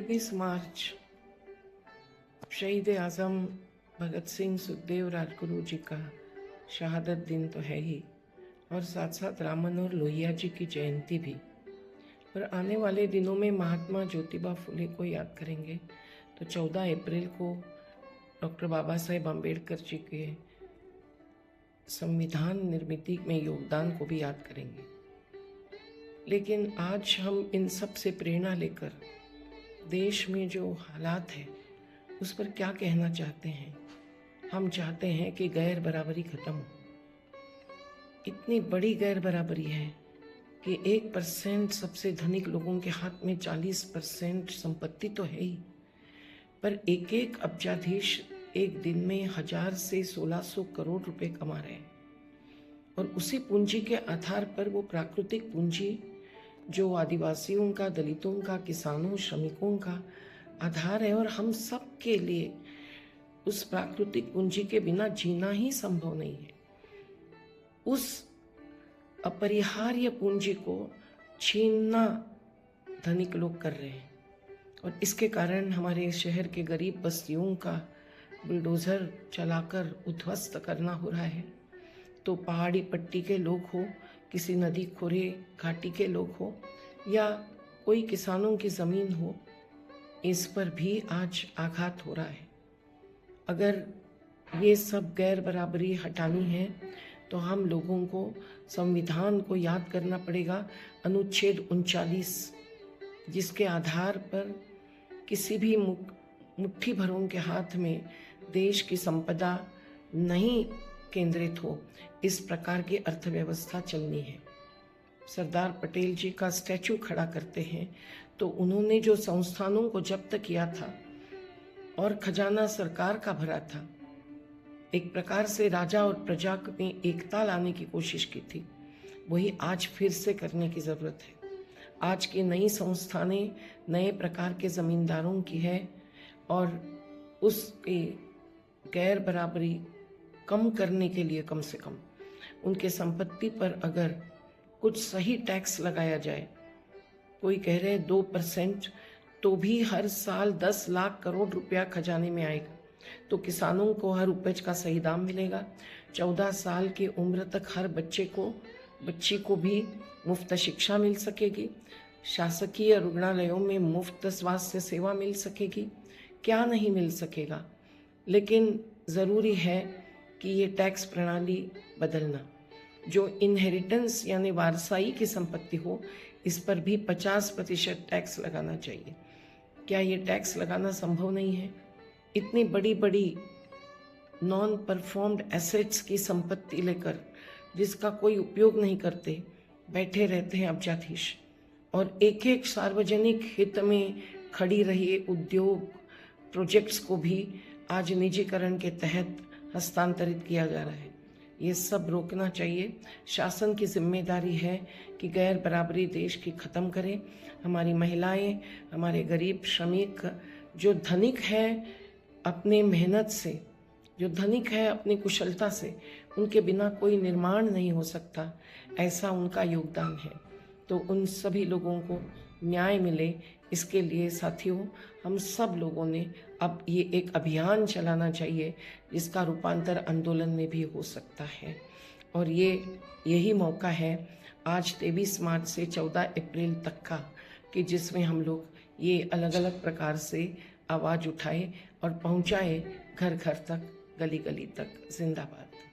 23 मार्च शहीद आज़म भगत सिंह सुखदेव राजगुरु जी का शहादत दिन तो है ही, और साथ साथ राम मनोहर लोहिया जी की जयंती भी। पर आने वाले दिनों में महात्मा ज्योतिबा फुले को याद करेंगे, तो 14 अप्रैल को डॉक्टर बाबा साहेब अम्बेडकर जी के संविधान निर्मिति में योगदान को भी याद करेंगे। लेकिन आज हम इन सब से प्रेरणा लेकर देश में जो हालात है उस पर क्या कहना चाहते हैं। हम चाहते हैं कि गैर बराबरी खत्म हो। इतनी बड़ी गैर बराबरी है कि 1% सबसे धनिक लोगों के हाथ में 40% संपत्ति तो है ही, पर एक एक अब्जाधीश एक दिन में 1000 से 1600 करोड़ रुपए कमा रहे हैं, और उसी पूंजी के आधार पर वो प्राकृतिक पूंजी जो आदिवासियों का, दलितों का, किसानों, श्रमिकों का आधार है, और हम सब के लिए उस प्राकृतिक पूंजी के बिना जीना ही संभव नहीं है। उस अपरिहार्य पूंजी को छीनना धनिक लोग कर रहे हैं, और इसके कारण हमारे शहर के गरीब बस्तियों का बुलडोजर चलाकर उद्ध्वस्त करना हो रहा है। तो पहाड़ी पट्टी के लोग हो, किसी नदी खोरे घाटी के लोग हो, या कोई किसानों की ज़मीन हो, इस पर भी आज आघात हो रहा है। अगर ये सब गैर बराबरी हटानी है तो हम लोगों को संविधान को याद करना पड़ेगा, अनुच्छेद 39, जिसके आधार पर किसी भी मुट्ठी भरों के हाथ में देश की संपदा नहीं केंद्रित हो, इस प्रकार की अर्थव्यवस्था चलनी है। सरदार पटेल जी का स्टैचू खड़ा करते हैं तो उन्होंने जो संस्थानों को जब्त किया था और खजाना सरकार का भरा था, एक प्रकार से राजा और प्रजा में एकता लाने की कोशिश की थी, वही आज फिर से करने की ज़रूरत है। आज की नई संस्थानें नए प्रकार के ज़मींदारों की है, और उसकी गैर बराबरी कम करने के लिए कम से कम उनके संपत्ति पर अगर कुछ सही टैक्स लगाया जाए, कोई कह रहे हैं 2%, तो भी हर साल 10 लाख करोड़ रुपया खजाने में आएगा, तो किसानों को हर उपज का सही दाम मिलेगा। 14 साल की उम्र तक हर बच्ची को भी मुफ्त शिक्षा मिल सकेगी, शासकीय रुग्णालयों में मुफ्त स्वास्थ्य सेवा मिल सकेगी, क्या नहीं मिल सकेगा। लेकिन ज़रूरी है कि ये टैक्स प्रणाली बदलना, जो इनहेरिटेंस यानी वारसाई की संपत्ति हो, इस पर भी 50% टैक्स लगाना चाहिए। क्या ये टैक्स लगाना संभव नहीं है? इतनी बड़ी बड़ी नॉन परफॉर्म्ड एसेट्स की संपत्ति लेकर जिसका कोई उपयोग नहीं करते बैठे रहते हैं अब्जाधीश, और एक एक सार्वजनिक हित में खड़ी रही उद्योग प्रोजेक्ट्स को भी आज निजीकरण के तहत हस्तांतरित किया जा रहा है। ये सब रोकना चाहिए। शासन की जिम्मेदारी है कि गैर बराबरी देश की ख़त्म करें। हमारी महिलाएं, हमारे गरीब श्रमिक, जो धनिक है अपने मेहनत से, जो धनिक है अपनी कुशलता से, उनके बिना कोई निर्माण नहीं हो सकता, ऐसा उनका योगदान है। तो उन सभी लोगों को न्याय मिले, इसके लिए साथियों हम सब लोगों ने अब ये एक अभियान चलाना चाहिए, जिसका रूपांतर आंदोलन में भी हो सकता है। और यही मौका है आज 23 मार्च से 14 अप्रैल तक का, कि जिसमें हम लोग ये अलग अलग प्रकार से आवाज़ उठाए और पहुँचाए घर घर तक, गली गली तक। जिंदाबाद।